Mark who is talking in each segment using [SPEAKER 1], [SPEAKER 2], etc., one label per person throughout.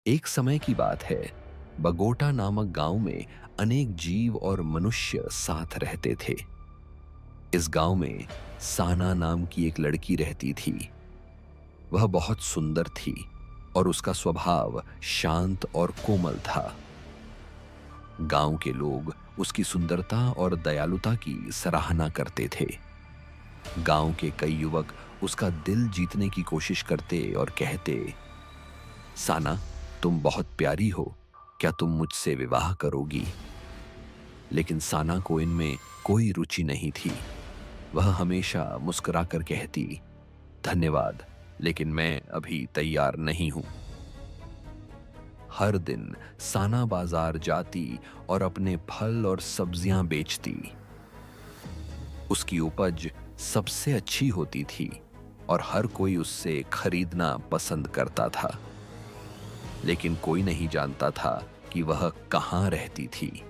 [SPEAKER 1] एक समय की बात है। बगोटा नामक गांव में अनेक जीव और मनुष्य साथ रहते थे। इस गांव में साना नाम की एक लड़की रहती थी। वह बहुत सुंदर थी और उसका स्वभाव शांत और कोमल था। गांव के लोग उसकी सुंदरता और दयालुता की सराहना करते थे। गांव के कई युवक उसका दिल जीतने की कोशिश करते और कहते, साना, तुम बहुत प्यारी हो, क्या तुम मुझसे विवाह करोगी? लेकिन साना को इनमें कोई रुचि नहीं थी। वह हमेशा मुस्कुराकर कहती, धन्यवाद, लेकिन मैं अभी तैयार नहीं हूं। हर दिन साना बाजार जाती और अपने फल और सब्जियां बेचती। उसकी उपज सबसे अच्छी होती थी और हर कोई उससे खरीदना पसंद करता था। लेकिन कोई नहीं जानता था कि वह कहाँ रहती थी।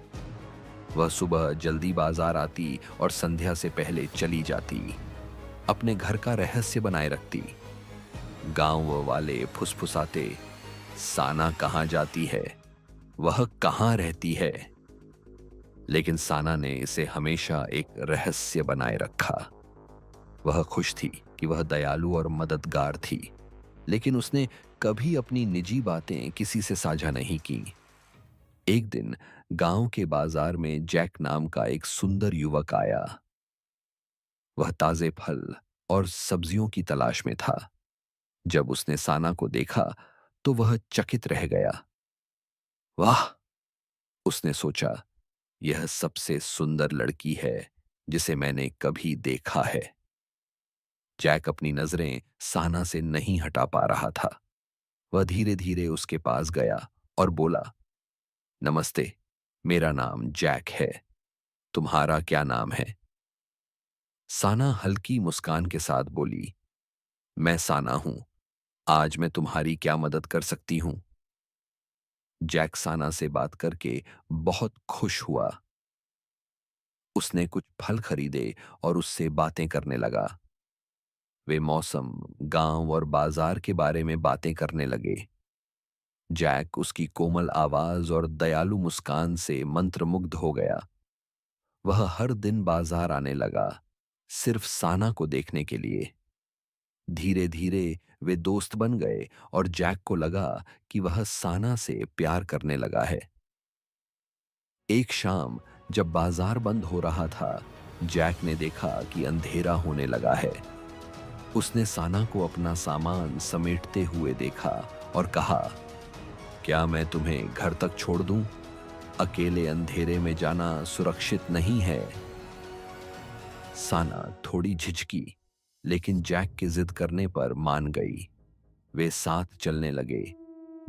[SPEAKER 1] वह सुबह जल्दी बाजार आती और संध्या से पहले चली जाती। अपने घर का रहस्य बनाए रखती। गांव वाले फुसफुसाते, साना कहाँ जाती है, वह कहाँ रहती है? लेकिन साना ने इसे हमेशा एक रहस्य बनाए रखा। वह खुश थी कि वह दयालु और मददगार थी, लेकिन उसने कभी अपनी निजी बातें किसी से साझा नहीं की। एक दिन गांव के बाजार में जैक नाम का एक सुंदर युवक आया। वह ताजे फल और सब्जियों की तलाश में था। जब उसने साना को देखा तो वह चकित रह गया। वाह! उसने सोचा, यह सबसे सुंदर लड़की है जिसे मैंने कभी देखा है। जैक अपनी नजरें साना से नहीं हटा पा रहा था। वह धीरे धीरे उसके पास गया और बोला, नमस्ते, मेरा नाम जैक है। तुम्हारा क्या नाम है? साना हल्की मुस्कान के साथ बोली, मैं साना हूं। आज मैं तुम्हारी क्या मदद कर सकती हूं? जैक साना से बात करके बहुत खुश हुआ। उसने कुछ फल खरीदे और उससे बातें करने लगा। वे मौसम, गांव और बाजार के बारे में बातें करने लगे। जैक उसकी कोमल आवाज और दयालु मुस्कान से मंत्रमुग्ध हो गया। वह हर दिन बाजार आने लगा, सिर्फ साना को देखने के लिए। धीरे धीरे वे दोस्त बन गए और जैक को लगा कि वह साना से प्यार करने लगा है। एक शाम जब बाजार बंद हो रहा था, जैक ने देखा कि अंधेरा होने लगा है। उसने साना को अपना सामान समेटते हुए देखा और कहा, क्या मैं तुम्हें घर तक छोड़ दूं? अकेले अंधेरे में जाना सुरक्षित नहीं है। साना थोड़ी झिझकी, लेकिन जैक के जिद करने पर मान गई। वे साथ चलने लगे।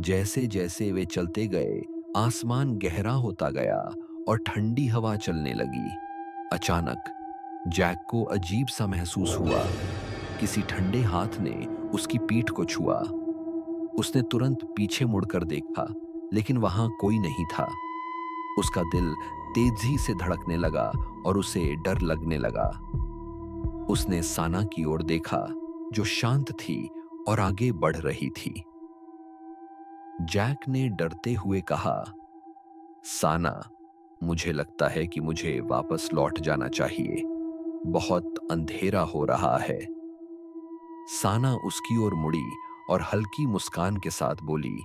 [SPEAKER 1] जैसे जैसे वे चलते गए, आसमान गहरा होता गया और ठंडी हवा चलने लगी। अचानक जैक को अजीब सा महसूस हुआ। किसी ठंडे हाथ ने उसकी पीठ को छुआ। उसने तुरंत पीछे मुड़कर देखा, लेकिन वहां कोई नहीं था। उसका दिल तेजी से धड़कने लगा और उसे डर लगने लगा। उसने साना की ओर देखा, जो शांत थी और आगे बढ़ रही थी। जैक ने डरते हुए कहा, साना, मुझे लगता है कि मुझे वापस लौट जाना चाहिए। बहुत अंधेरा हो रहा है। साना उसकी ओर मुड़ी और हल्की मुस्कान के साथ बोली,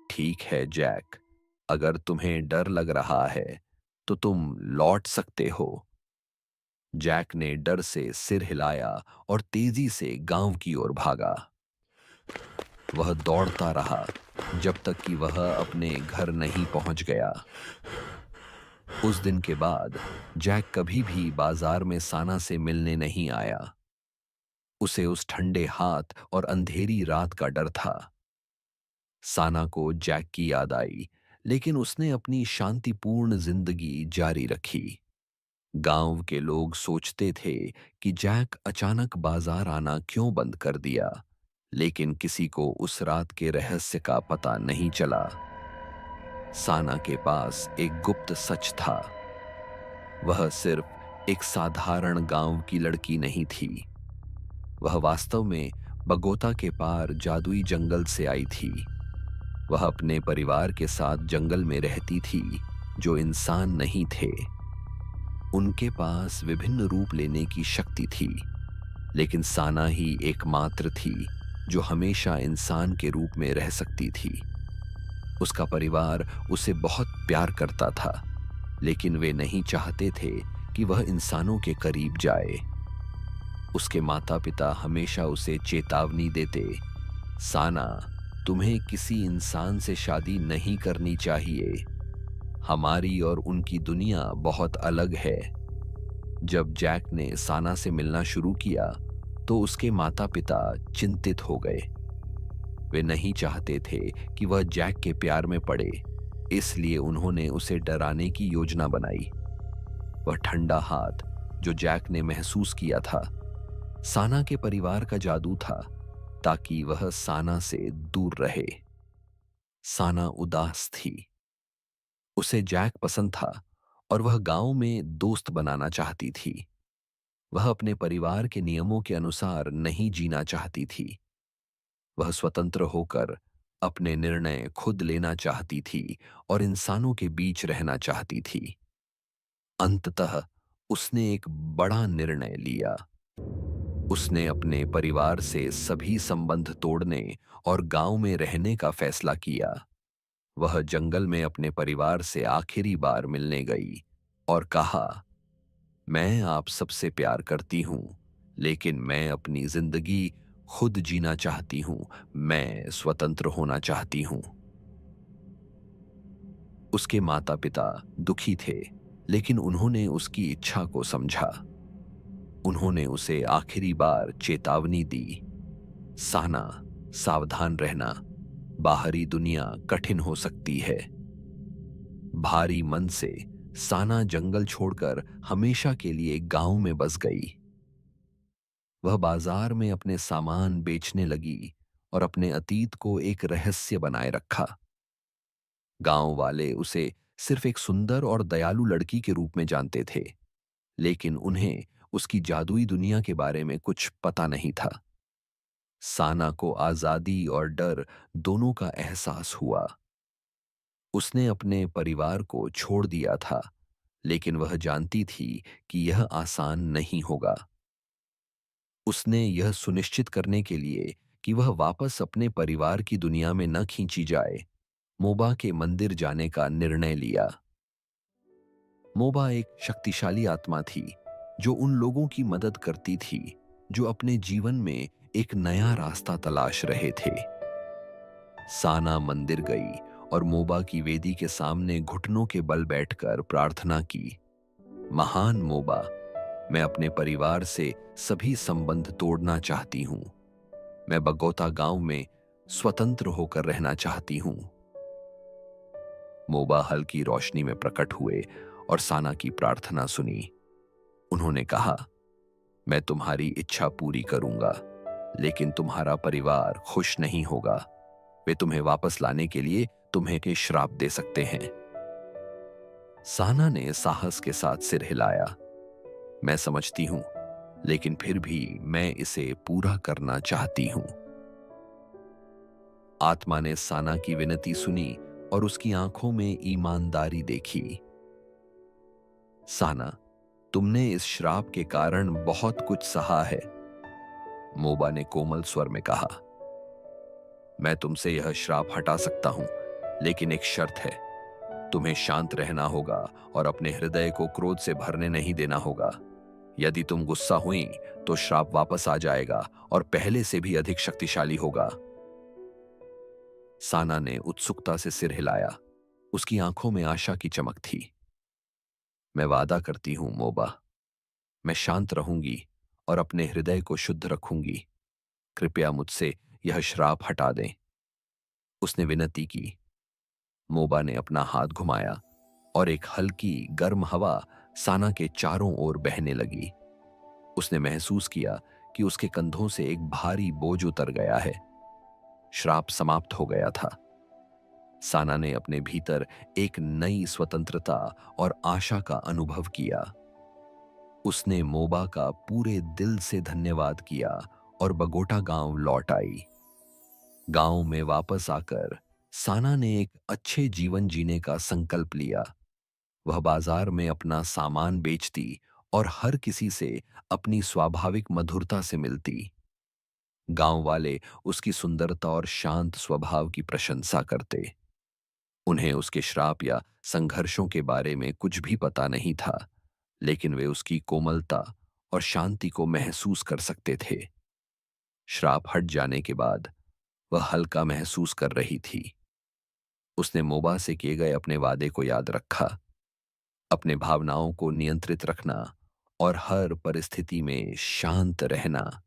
[SPEAKER 1] ठीक है जैक, अगर तुम्हें डर लग रहा है तो तुम लौट सकते हो। जैक ने डर से सिर हिलाया और तेजी से गांव की ओर भागा। वह दौड़ता रहा जब तक कि वह अपने घर नहीं पहुंच गया। उस दिन के बाद जैक कभी भी बाजार में साना से मिलने नहीं आया। उसे उस ठंडे हाथ और अंधेरी रात का डर था। साना को जैक की याद आई, लेकिन उसने अपनी शांतिपूर्ण जिंदगी जारी रखी। गांव के लोग सोचते थे कि जैक अचानक बाजार आना क्यों बंद कर दिया, लेकिन किसी को उस रात के रहस्य का पता नहीं चला। साना के पास एक गुप्त सच था। वह सिर्फ एक साधारण गांव की लड़की नहीं थी। वह वास्तव में बगोता के पार जादुई जंगल से आई थी। वह अपने परिवार के साथ जंगल में रहती थी, जो इंसान नहीं थे। उनके पास विभिन्न रूप लेने की शक्ति थी, लेकिन साना ही एकमात्र थी जो हमेशा इंसान के रूप में रह सकती थी। उसका परिवार उसे बहुत प्यार करता था, लेकिन वे नहीं चाहते थे कि वह इंसानों के करीब जाए। उसके माता पिता हमेशा उसे चेतावनी देते, साना, तुम्हें किसी इंसान से शादी नहीं करनी चाहिए। हमारी और उनकी दुनिया बहुत अलग है। जब जैक ने साना से मिलना शुरू किया, तो उसके माता पिता चिंतित हो गए। वे नहीं चाहते थे कि वह जैक के प्यार में पड़े, इसलिए उन्होंने उसे डराने की योजना बनाई। वह ठंडा हाथ जो जैक ने महसूस किया था, साना के परिवार का जादू था, ताकि वह साना से दूर रहे। साना उदास थी। उसे जैक पसंद था और वह गांव में दोस्त बनाना चाहती थी। वह अपने परिवार के नियमों के अनुसार नहीं जीना चाहती थी। वह स्वतंत्र होकर अपने निर्णय खुद लेना चाहती थी और इंसानों के बीच रहना चाहती थी। अंततः उसने एक बड़ा निर्णय लिया। उसने अपने परिवार से सभी संबंध तोड़ने और गांव में रहने का फैसला किया। वह जंगल में अपने परिवार से आखिरी बार मिलने गई और कहा, मैं आप सबसे प्यार करती हूं, लेकिन मैं अपनी जिंदगी खुद जीना चाहती हूं। मैं स्वतंत्र होना चाहती हूं। उसके माता पिता दुखी थे, लेकिन उन्होंने उसकी इच्छा को समझा। उन्होंने उसे आखिरी बार चेतावनी दी, साना, सावधान रहना, बाहरी दुनिया कठिन हो सकती है। भारी मन से साना जंगल छोड़कर हमेशा के लिए गांव में बस गई। वह बाजार में अपने सामान बेचने लगी और अपने अतीत को एक रहस्य बनाए रखा। गांव वाले उसे सिर्फ एक सुंदर और दयालु लड़की के रूप में जानते थे, लेकिन उन्हें उसकी जादुई दुनिया के बारे में कुछ पता नहीं था। साना को आजादी और डर दोनों का एहसास हुआ। उसने अपने परिवार को छोड़ दिया था, लेकिन वह जानती थी कि यह आसान नहीं होगा। उसने यह सुनिश्चित करने के लिए कि वह वापस अपने परिवार की दुनिया में न खींची जाए, मोबा के मंदिर जाने का निर्णय लिया। मोबा एक शक्तिशाली आत्मा थी जो उन लोगों की मदद करती थी जो अपने जीवन में एक नया रास्ता तलाश रहे थे। साना मंदिर गई और मोबा की वेदी के सामने घुटनों के बल बैठकर प्रार्थना की, महान मोबा, मैं अपने परिवार से सभी संबंध तोड़ना चाहती हूं। मैं बगोता गांव में स्वतंत्र होकर रहना चाहती हूं। मोबा हल्की रोशनी में प्रकट हुए और साना की प्रार्थना सुनी। उन्होंने कहा, मैं तुम्हारी इच्छा पूरी करूंगा, लेकिन तुम्हारा परिवार खुश नहीं होगा। वे तुम्हें वापस लाने के लिए तुम्हें के श्राप दे सकते हैं। साना ने साहस के साथ सिर हिलाया, मैं समझती हूं, लेकिन फिर भी मैं इसे पूरा करना चाहती हूं। आत्मा ने साना की विनती सुनी और उसकी आंखों में ईमानदारी देखी। साना, तुमने इस श्राप के कारण बहुत कुछ सहा है, मोबा ने कोमल स्वर में कहा। मैं तुमसे यह श्राप हटा सकता हूं, लेकिन एक शर्त है। तुम्हें शांत रहना होगा और अपने हृदय को क्रोध से भरने नहीं देना होगा। यदि तुम गुस्सा हुई तो श्राप वापस आ जाएगा और पहले से भी अधिक शक्तिशाली होगा। साना ने उत्सुकता से सिर हिलाया। उसकी आंखों में आशा की चमक थी। मैं वादा करती हूं मोबा, मैं शांत रहूंगी और अपने हृदय को शुद्ध रखूंगी। कृपया मुझसे यह श्राप हटा दें, उसने विनती की। मोबा ने अपना हाथ घुमाया और एक हल्की गर्म हवा साना के चारों ओर बहने लगी। उसने महसूस किया कि उसके कंधों से एक भारी बोझ उतर गया है। श्राप समाप्त हो गया था। साना ने अपने भीतर एक नई स्वतंत्रता और आशा का अनुभव किया। उसने मोबा का पूरे दिल से धन्यवाद किया और बगोटा गांव लौट आई। गांव में वापस आकर साना ने एक अच्छे जीवन जीने का संकल्प लिया। वह बाजार में अपना सामान बेचती और हर किसी से अपनी स्वाभाविक मधुरता से मिलती। गांव वाले उसकी सुंदरता और शांत स्वभाव की प्रशंसा करते। उन्हें उसके श्राप या संघर्षों के बारे में कुछ भी पता नहीं था, लेकिन वे उसकी कोमलता और शांति को महसूस कर सकते थे। श्राप हट जाने के बाद वह हल्का महसूस कर रही थी। उसने मोबा से किए गए अपने वादे को याद रखा, अपने भावनाओं को नियंत्रित रखना और हर परिस्थिति में शांत रहना।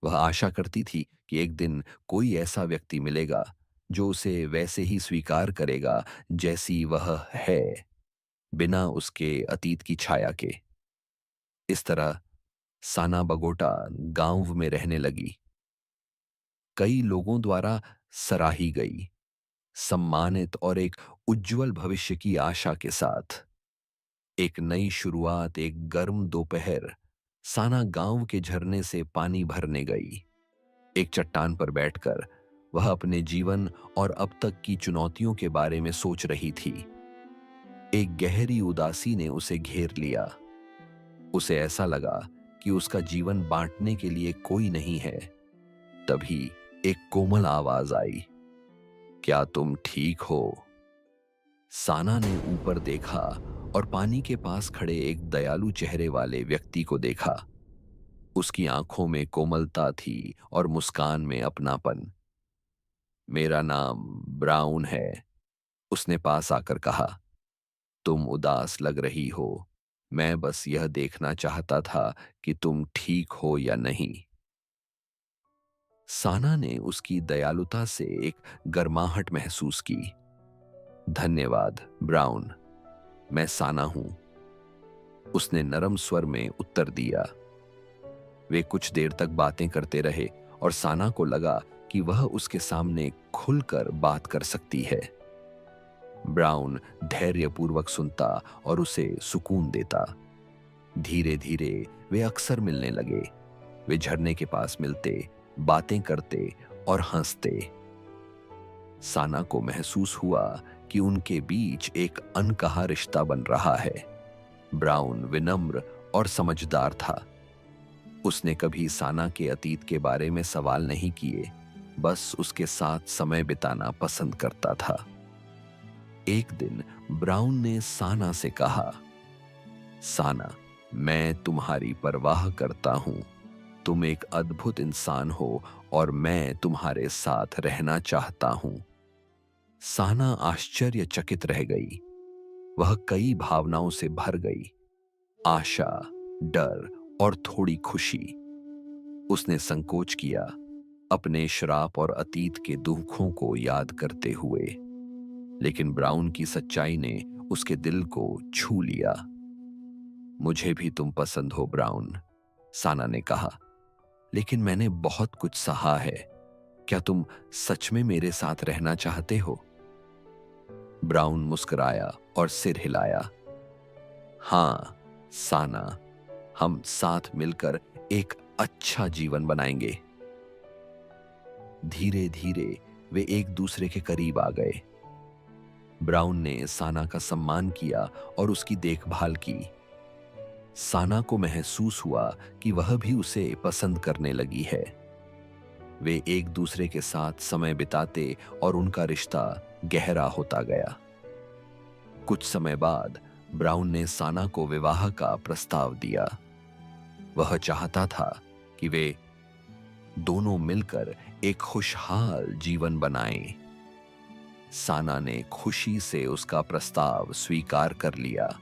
[SPEAKER 1] वह आशा करती थी कि एक दिन कोई ऐसा व्यक्ति मिलेगा जो उसे वैसे ही स्वीकार करेगा जैसी वह है, बिना उसके अतीत की छाया के। इस तरह साना बगोटा गांव में रहने लगी, कई लोगों द्वारा सराही गई, सम्मानित और एक उज्जवल भविष्य की आशा के साथ। एक नई शुरुआत एक गर्म दोपहर साना गांव के झरने से पानी भरने गई। एक चट्टान पर बैठकर वह अपने जीवन और अब तक की चुनौतियों के बारे में सोच रही थी। एक गहरी उदासी ने उसे घेर लिया। उसे ऐसा लगा कि उसका जीवन बांटने के लिए कोई नहीं है। तभी एक कोमल आवाज आई, क्या तुम ठीक हो? साना ने ऊपर देखा और पानी के पास खड़े एक दयालु चेहरे वाले व्यक्ति को देखा। उसकी आंखों में कोमलता थी और मुस्कान में अपनापन। मेरा नाम ब्राउन है, उसने पास आकर कहा। तुम उदास लग रही हो, मैं बस यह देखना चाहता था कि तुम ठीक हो या नहीं। साना ने उसकी दयालुता से एक गर्माहट महसूस की। धन्यवाद ब्राउन, मैं साना हूं, उसने नरम स्वर में उत्तर दिया। वे कुछ देर तक बातें करते रहे और साना को लगा कि वह उसके सामने खुलकर बात कर सकती है। ब्राउन धैर्यपूर्वक सुनता और उसे सुकून देता। धीरे धीरे वे अक्सर मिलने लगे। वे झरने के पास मिलते, बातें करते और हंसते। साना को महसूस हुआ कि उनके बीच एक अनकहा रिश्ता बन रहा है। ब्राउन विनम्र और समझदार था। उसने कभी साना के अतीत के बारे में सवाल नहीं किए, बस उसके साथ समय बिताना पसंद करता था। एक दिन ब्राउन ने साना से कहा, साना, मैं तुम्हारी परवाह करता हूं। तुम एक अद्भुत इंसान हो और मैं तुम्हारे साथ रहना चाहता हूं। साना आश्चर्यचकित रह गई। वह कई भावनाओं से भर गई, आशा, डर और थोड़ी खुशी। उसने संकोच किया, अपने श्राप और अतीत के दुखों को याद करते हुए। लेकिन ब्राउन की सच्चाई ने उसके दिल को छू लिया। मुझे भी तुम पसंद हो ब्राउन, साना ने कहा, लेकिन मैंने बहुत कुछ सहा है। क्या तुम सच में मेरे साथ रहना चाहते हो? ब्राउन मुस्कुराया और सिर हिलाया। हाँ साना, हम साथ मिलकर एक अच्छा जीवन बनाएंगे। धीरे धीरे वे एक दूसरे के करीब आ गए। ब्राउन ने साना का सम्मान किया और उसकी देखभाल की। साना को महसूस हुआ कि वह भी उसे पसंद करने लगी है। वे एक दूसरे के साथ समय बिताते और उनका रिश्ता गहरा होता गया। कुछ समय बाद ब्राउन ने साना को विवाह का प्रस्ताव दिया। वह चाहता था कि वे दोनों मिलकर एक खुशहाल जीवन बनाएं। साना ने खुशी से उसका प्रस्ताव स्वीकार कर लिया।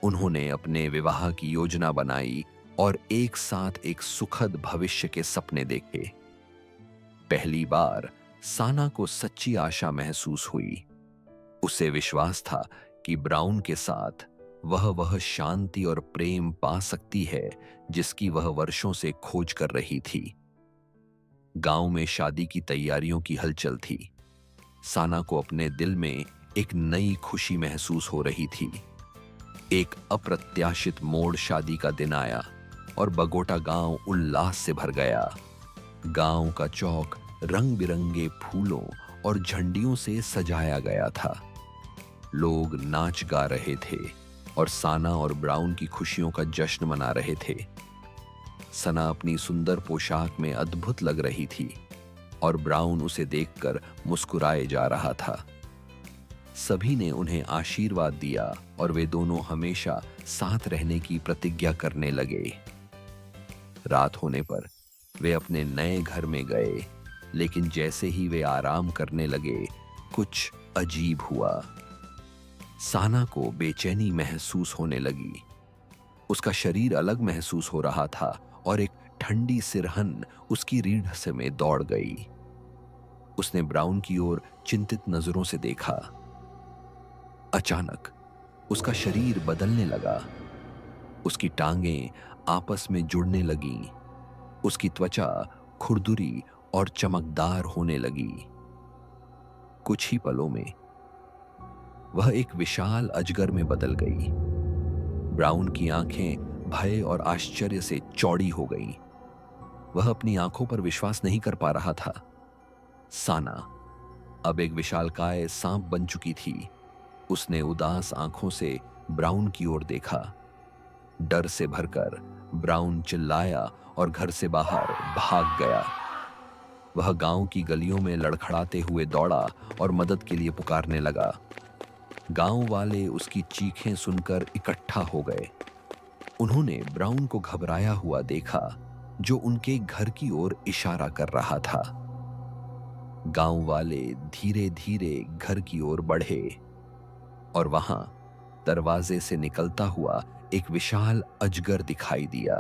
[SPEAKER 1] उन्होंने अपने विवाह की योजना बनाई और एक साथ एक सुखद भविष्य के सपने देखे। पहली बार साना को सच्ची आशा महसूस हुई। उसे विश्वास था कि ब्राउन के साथ वह शांति और प्रेम पा सकती है जिसकी वह वर्षों से खोज कर रही थी। गांव में शादी की तैयारियों की हलचल थी। साना को अपने दिल में एक नई खुशी महसूस हो रही थी। एक अप्रत्याशित मोड़ शादी का दिन आया और बगोटा गांव उल्लास से भर गया। गांव का चौक रंग बिरंगे फूलों और झंडियों से सजाया गया था। लोग नाच गा रहे थे और साना और ब्राउन की खुशियों का जश्न मना रहे थे। सना अपनी सुंदर पोशाक में अद्भुत लग रही थी और ब्राउन उसे देखकर मुस्कुराए जा रहा था। सभी ने उन्हें आशीर्वाद दिया और वे दोनों हमेशा साथ रहने की प्रतिज्ञा करने लगे। रात होने पर वे अपने नए घर में गए, लेकिन जैसे ही वे आराम करने लगे, कुछ अजीब हुआ। साना को बेचैनी महसूस होने लगी। उसका शरीर अलग महसूस हो रहा था और एक ठंडी सिरहन उसकी रीढ़ से में दौड़ गई। उसने ब्राउन की ओर चिंतित नजरों से देखा। अचानक उसका शरीर बदलने लगा। उसकी टांगें आपस में जुड़ने लगीं। उसकी त्वचा खुरदुरी और चमकदार होने लगी। कुछ ही पलों में वह एक विशाल अजगर में बदल गई। ब्राउन की आंखें भय और आश्चर्य से चौड़ी हो गईं। वह अपनी आंखों पर विश्वास नहीं कर पा रहा था। साना अब एक विशालकाय सांप बन चुकी थी। उसने उदास आंखों से ब्राउन की ओर देखा। डर से भरकर ब्राउन चिल्लाया और घर से बाहर भाग गया। वह गांव की गलियों में लड़खड़ाते हुए दौड़ा और मदद के लिए पुकारने लगा। गांव वाले उसकी चीखें सुनकर इकट्ठा हो गए। उन्होंने ब्राउन को घबराया हुआ देखा, जो उनके घर की ओर इशारा कर रहा था। गांव वाले धीरे धीरे घर की ओर बढ़े और वहां दरवाजे से निकलता हुआ एक विशाल अजगर दिखाई दिया।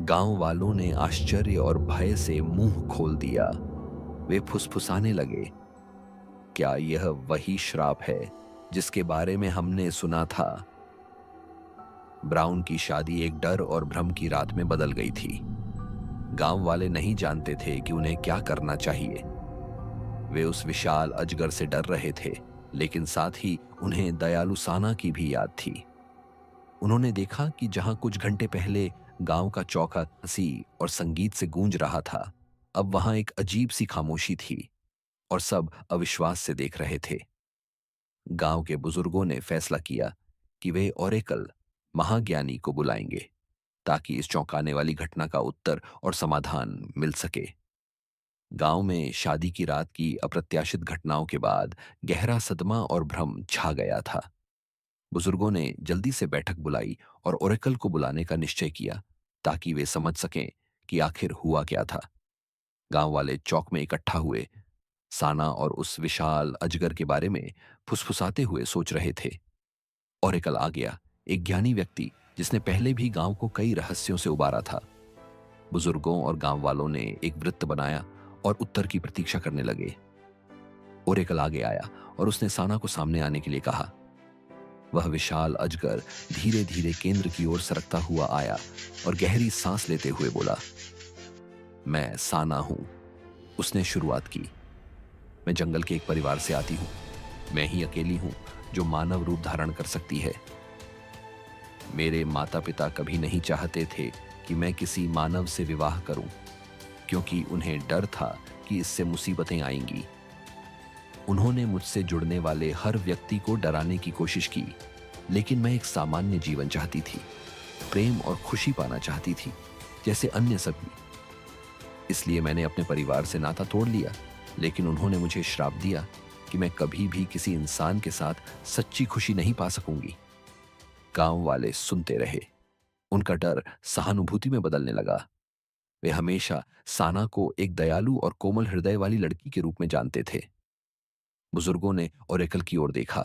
[SPEAKER 1] गांव वालों ने आश्चर्य और भय से मुंह खोल दिया। वे फुसफुसाने लगे, क्या यह वही श्राप है जिसके बारे में हमने सुना था? ब्राउन की शादी एक डर और भ्रम की रात में बदल गई थी। गांव वाले नहीं जानते थे कि उन्हें क्या करना चाहिए। वे उस विशाल अजगर से डर रहे थे, लेकिन साथ ही उन्हें दयालु साना की भी याद थी। उन्होंने देखा कि जहां कुछ घंटे पहले गांव का चौका हंसी और संगीत से गूंज रहा था, अब वहां एक अजीब सी खामोशी थी और सब अविश्वास से देख रहे थे। गांव के बुजुर्गों ने फैसला किया कि वे ओरेकल महाज्ञानी को बुलाएंगे ताकि इस चौंकाने वाली घटना का उत्तर और समाधान मिल सके। गांव में शादी की रात की अप्रत्याशित घटनाओं के बाद गहरा सदमा और भ्रम छा गया था। बुजुर्गों ने जल्दी से बैठक बुलाई और ओरेकल को बुलाने का निश्चय किया ताकि वे समझ सकें कि आखिर हुआ क्या था। गांव वाले चौक में इकट्ठा हुए। साना और उस विशाल अजगर के बारे में फुसफुसाते हुए सोच रहे थे। ओरेकल आ गया, एक ज्ञानी व्यक्ति जिसने पहले भी गांव को कई रहस्यों से उबारा था। बुजुर्गों और गांव वालों ने एक वृत्त बनाया और उत्तर की प्रतीक्षा करने लगे। ओरेकल आगे आया और उसने साना को सामने आने के लिए कहा। वह विशाल अजगर धीरे धीरे केंद्र की ओर सरकता हुआ आया और गहरी सांस लेते हुए बोला, मैं साना हूं। उसने शुरुआत की, मैं जंगल के एक परिवार से आती हूं। मैं ही अकेली हूं जो मानव रूप धारण कर सकती है। मेरे माता पिता कभी नहीं चाहते थे कि मैं किसी मानव से विवाह करूं, क्योंकि उन्हें डर था कि इससे मुसीबतें आएंगी। उन्होंने मुझसे जुड़ने वाले हर व्यक्ति को डराने की कोशिश की, लेकिन मैं एक सामान्य जीवन चाहती थी, प्रेम और खुशी पाना चाहती थी जैसे अन्य सभी। इसलिए मैंने अपने परिवार से नाता तोड़ लिया, लेकिन उन्होंने मुझे श्राप दिया कि मैं कभी भी किसी इंसान के साथ सच्ची खुशी नहीं पा सकूंगी। गांव वाले सुनते रहे। उनका डर सहानुभूति में बदलने लगा। वे हमेशा साना को एक दयालु और कोमल हृदय वाली लड़की के रूप में जानते थे। बुजुर्गों ने ओरेकल की ओर देखा,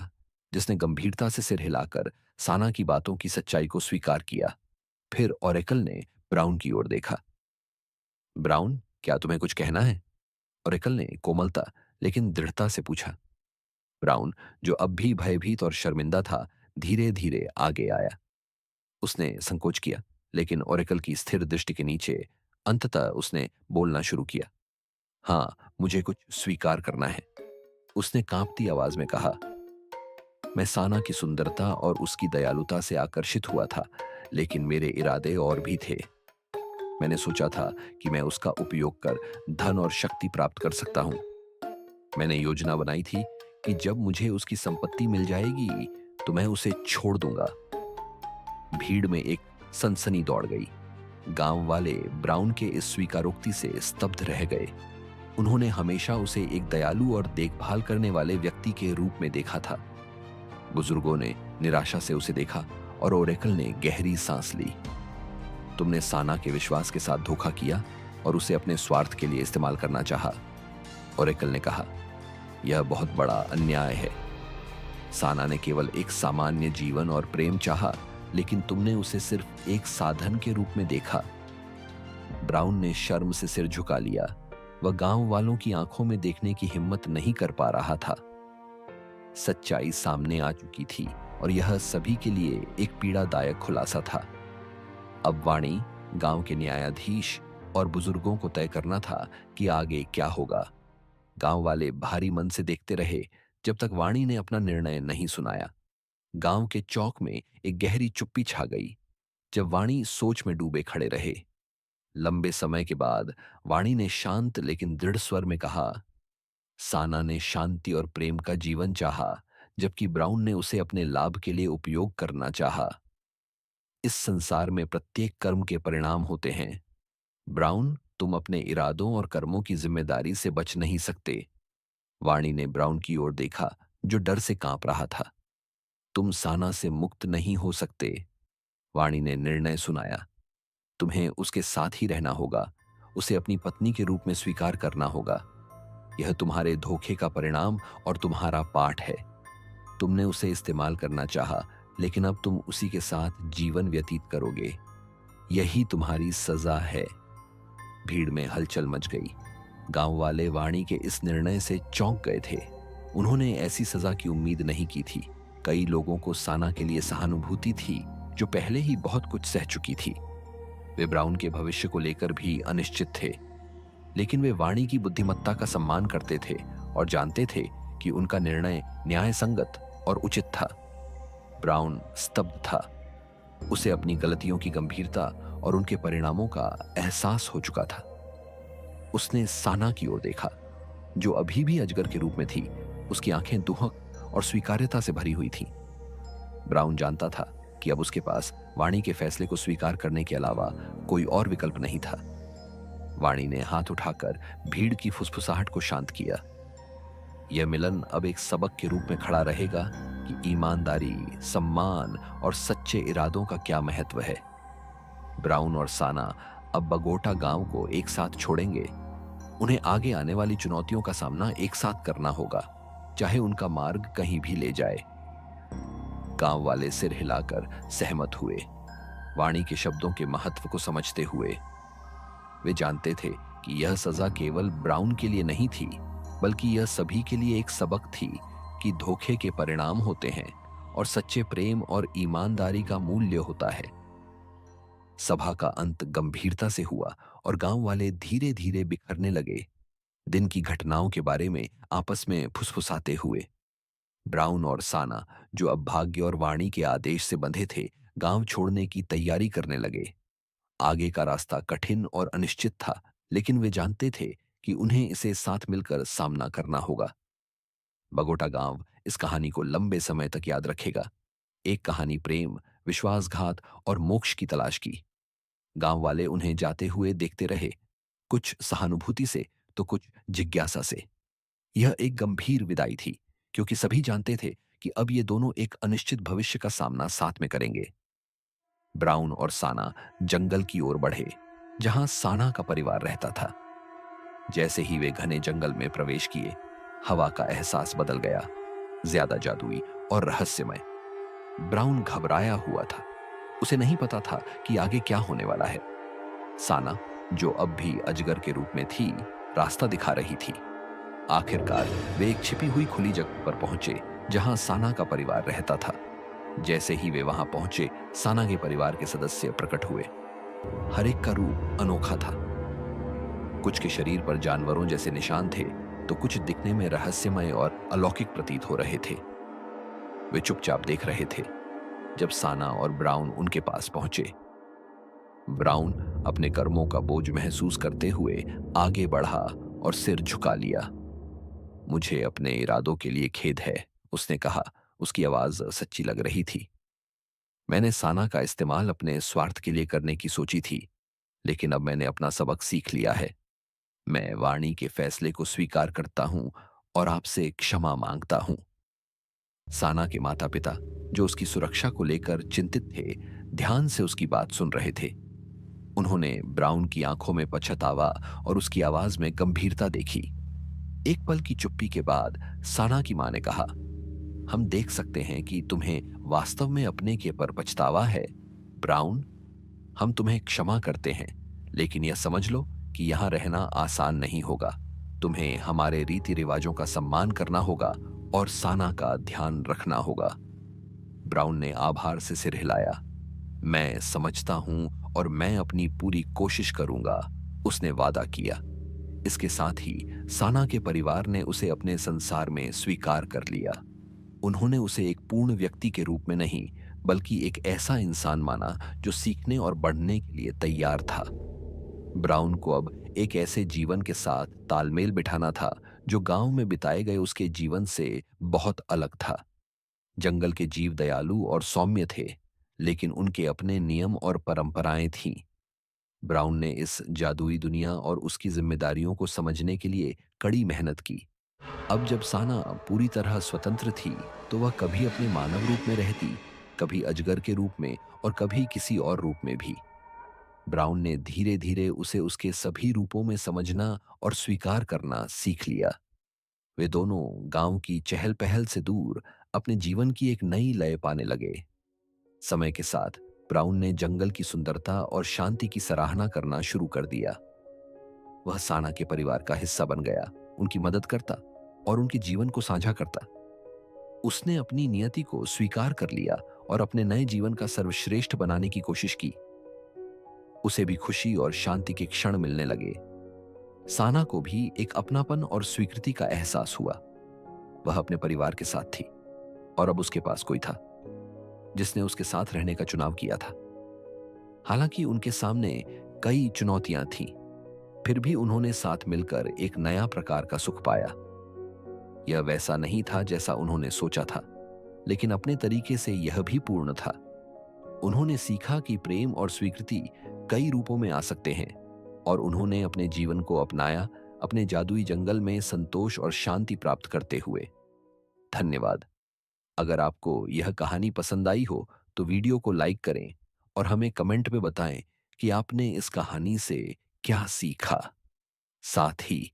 [SPEAKER 1] जिसने गंभीरता से सिर हिलाकर साना की बातों की सच्चाई को स्वीकार किया। फिर ओरेकल ने ब्राउन की ओर देखा। ब्राउन, क्या तुम्हें कुछ कहना है? ओरेकल ने कोमलता लेकिन दृढ़ता से पूछा। ब्राउन, जो अब भी भयभीत और शर्मिंदा था, धीरे धीरे आगे आया। उसने संकोच किया, लेकिन ओरेकल की स्थिर दृष्टि के नीचे अंततः उसने बोलना शुरू किया। हाँ, मुझे कुछ स्वीकार करना है। उसने कांपती आवाज में कहा। मैं साना की सुंदरता और उसकी दयालुता से आकर्षित हुआ था, लेकिन मेरे इरादे और भी थे। मैंने सोचा था कि मैं उसका उपयोग कर धन और शक्ति प्राप्त कर सकता हूं। मैंने योजना बनाई थी कि जब मुझे उसकी संपत्ति मिल जाएगी तो मैं उसे छोड़ दूंगा। भीड़ में एक सनसनी दौड़ गई। गांव वाले ब्राउन के इस स्वीकारोक्ति से स्तब्ध रह गए। उन्होंने हमेशा उसे एक दयालु और देखभाल करने वाले व्यक्ति के रूप में देखा था। बुजुर्गों ने निराशा से उसे देखा और ओरेकल ने गहरी सांस ली। तुमने साना के विश्वास के साथ धोखा किया और उसे अपने स्वार्थ के लिए इस्तेमाल करना चाहा। ओरेकल ने कहा, यह बहुत बड़ा अन्याय है। साना ने केवल एक सामान्य जीवन और प्रेम चाहा, लेकिन तुमने उसे सिर्फ एक साधन के रूप में देखा। ब्राउन ने शर्म से सिर झुका लिया। वह गांव वालों की आंखों में देखने की हिम्मत नहीं कर पा रहा था। सच्चाई सामने आ चुकी थी और यह सभी के लिए एक पीड़ादायक खुलासा था। अब वाणी, गांव के न्यायाधीश और बुजुर्गों को तय करना था कि आगे क्या होगा। गांव वाले भारी मन से देखते रहे जब तक वाणी ने अपना निर्णय नहीं सुनाया। गांव के चौक में एक गहरी चुप्पी छा गई जब वाणी सोच में डूबे खड़े रहे। लंबे समय के बाद वाणी ने शांत लेकिन दृढ़ स्वर में कहा, साना ने शांति और प्रेम का जीवन चाहा, जबकि ब्राउन ने उसे अपने लाभ के लिए उपयोग करना चाहा। इस संसार में प्रत्येक कर्म के परिणाम होते हैं। ब्राउन, तुम अपने इरादों और कर्मों की जिम्मेदारी से बच नहीं सकते। वाणी ने ब्राउन की ओर देखा, जो डर से कांप रहा था। तुम साना से मुक्त नहीं हो सकते। वाणी ने निर्णय सुनाया। तुम्हें उसके साथ ही रहना होगा, उसे अपनी पत्नी के रूप में स्वीकार करना होगा। यह तुम्हारे धोखे का परिणाम और तुम्हारा पाठ है। तुमने उसे इस्तेमाल करना चाहा, लेकिन अब तुम उसी के साथ जीवन व्यतीत करोगे। यही तुम्हारी सजा है। भीड़ में हलचल मच गई। गांव वाले वाणी के इस निर्णय से चौंक गए थे। उन्होंने ऐसी सजा की उम्मीद नहीं की थी। कई लोगों को साना के लिए सहानुभूति थी, जो पहले ही बहुत कुछ सह चुकी थी। वे ब्राउन के भविष्य को लेकर भी अनिश्चित थे, लेकिन वे वाणी की बुद्धिमत्ता का सम्मान करते थे और जानते थे कि उनका निर्णय न्याय संगत और उचित था। ब्राउन स्तब्ध था। उसे अपनी गलतियों की गंभीरता और उनके परिणामों का एहसास हो चुका था। उसने साना की ओर देखा, जो अभी भी अजगर के रूप में थी। उसकी आंखें दुहक और स्वीकार्यता से भरी हुई थीं। ब्राउन जानता था कि अब उसके पास वाणी के फैसले को स्वीकार करने के अलावा कोई और विकल्प नहीं था। वाणी ने हाथ उठाकर भीड़ की फुसफुसाहट को शांत किया। यह मिलन अब एक सबक के रूप में खड़ा रहेगा कि ईमानदारी, सम्मान और सच्चे इरादों का क्या महत्व है। ब्राउन और साना अब बगोटा गांव को एक साथ छोड़ेंगे। उन्हें आगे आने वाली चुनौतियों का सामना एक साथ करना होगा, चाहे उनका मार्ग कहीं भी ले जाए। गांव वाले सिर हिलाकर सहमत हुए, वाणी के शब्दों के महत्व को समझते हुए। वे जानते थे कि यह सजा केवल ब्राउन के लिए नहीं थी, बल्कि यह सभी के लिए एक सबक थी कि धोखे के परिणाम होते हैं और सच्चे प्रेम और ईमानदारी का मूल्य होता है। सभा का अंत गंभीरता से हुआ और गांव वाले धीरे धीरे बिखरने लगे, दिन की घटनाओं के बारे में आपस में फुसफुसाते हुए। ब्राउन और साना, जो अब भाग्य और वाणी के आदेश से बंधे थे, गांव छोड़ने की तैयारी करने लगे। आगे का रास्ता कठिन और अनिश्चित था, लेकिन वे जानते थे कि उन्हें इसे साथ मिलकर सामना करना होगा। बगोटा गांव इस कहानी को लंबे समय तक याद रखेगा। एक कहानी प्रेम, विश्वासघात और मोक्ष की तलाश की। गांव वाले उन्हें जाते हुए देखते रहे, कुछ सहानुभूति से तो कुछ जिज्ञासा से। यह एक गंभीर विदाई थी, क्योंकि सभी जानते थे कि अब ये दोनों एक अनिश्चित भविष्य का सामना साथ में करेंगे। ब्राउन और साना जंगल की ओर बढ़े, जहां साना का परिवार रहता था। जैसे ही वे घने जंगल में प्रवेश किए, हवा का एहसास बदल गया, ज्यादा जादुई और रहस्यमय। ब्राउन घबराया हुआ था। उसे नहीं पता था कि आगे क्या होने वाला है। साना, जो अब भी अजगर के रूप में थी, रास्ता दिखा रही थी। आखिरकार वे एक छिपी हुई खुली जगह पर पहुंचे, जहां साना का परिवार रहता था। जैसे ही वे वहां पहुंचे, साना के परिवार के सदस्य प्रकट हुए। हर एक का रूप अनोखा था। कुछ के शरीर पर जानवरों जैसे निशान थे, तो कुछ दिखने में रहस्यमय और अलौकिक प्रतीत हो रहे थे। वे चुपचाप देख रहे थे जब साना और ब्राउन उनके पास पहुंचे। ब्राउन अपने कर्मों का बोझ महसूस करते हुए आगे बढ़ा और सिर झुका लिया। मुझे अपने इरादों के लिए खेद है, उसने कहा। उसकी आवाज सच्ची लग रही थी। मैंने साना का इस्तेमाल अपने स्वार्थ के लिए करने की सोची थी, लेकिन अब मैंने अपना सबक सीख लिया है। मैं वाणी के फैसले को स्वीकार करता हूं और आपसे क्षमा मांगता हूं। साना के माता पिता, जो उसकी सुरक्षा को लेकर चिंतित थे, ध्यान से उसकी बात सुन रहे थे। उन्होंने ब्राउन की आंखों में पछतावा और उसकी आवाज में गंभीरता देखी। एक पल की चुप्पी के बाद साना की मां ने कहा, हम देख सकते हैं कि तुम्हें वास्तव में अपने के पर पछतावा है। ब्राउन, हम तुम्हें क्षमा करते हैं, लेकिन यह समझ लो कि यहां रहना आसान नहीं होगा। तुम्हें हमारे रीति रिवाजों का सम्मान करना होगा और साना का ध्यान रखना होगा। ब्राउन ने आभार से सिर हिलाया। मैं समझता हूं और मैं अपनी पूरी कोशिश करूंगा, उसने वादा किया। इसके साथ ही साना के परिवार ने उसे अपने संसार में स्वीकार कर लिया। उन्होंने उसे एक पूर्ण व्यक्ति के रूप में नहीं, बल्कि एक ऐसा इंसान माना जो सीखने और बढ़ने के लिए तैयार था। ब्राउन को अब एक ऐसे जीवन के साथ तालमेल बिठाना था जो गांव में बिताए गए उसके जीवन से बहुत अलग था। जंगल के जीव दयालु और सौम्य थे, लेकिन उनके अपने नियम और परंपराएं थीं। ब्राउन ने इस जादुई दुनिया और उसकी जिम्मेदारियों को समझने के लिए कड़ी मेहनत की। अब जब साना पूरी तरह स्वतंत्र थी, तो वह कभी अपने मानव रूप में रहती, कभी अजगर के रूप में और कभी किसी और रूप में भी। ब्राउन ने धीरे धीरे उसे उसके सभी रूपों में समझना और स्वीकार करना सीख लिया। वे दोनों गांव की चहल पहल से दूर अपने जीवन की एक नई लय पाने लगे। समय के साथ ब्राउन ने जंगल की सुंदरता और शांति की सराहना करना शुरू कर दिया। वह साना के परिवार का हिस्सा बन गया, उनकी मदद करता और उनके जीवन को साझा करता। उसने अपनी नियति को स्वीकार कर लिया और अपने नए जीवन का सर्वश्रेष्ठ बनाने की कोशिश की। उसे भी खुशी और शांति के क्षण मिलने लगे। साना को भी एक अपनापन और स्वीकृति का एहसास हुआ। वह अपने परिवार के साथ थी और अब उसके पास कोई था जिसने उसके साथ रहने का चुनाव किया था। हालांकि उनके सामने कई चुनौतियां थीं, फिर भी उन्होंने साथ मिलकर एक नया प्रकार का सुख पाया। यह वैसा नहीं था जैसा उन्होंने सोचा था, लेकिन अपने तरीके से यह भी पूर्ण था। उन्होंने सीखा कि प्रेम और स्वीकृति कई रूपों में आ सकते हैं, और उन्होंने अपने जीवन को अपनाया, अपने जादुई जंगल में संतोष और शांति प्राप्त करते हुए। धन्यवाद। अगर आपको यह कहानी पसंद आई हो तो वीडियो को लाइक करें और हमें कमेंट में बताएं कि आपने इस कहानी से क्या सीखा। साथ ही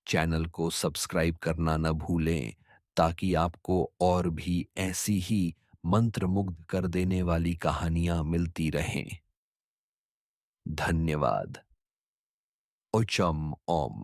[SPEAKER 1] चैनल को सब्सक्राइब करना न भूलें, ताकि आपको और भी ऐसी ही मंत्रमुग्ध कर देने वाली कहानियां मिलती रहें। धन्यवाद। ओचम ओम।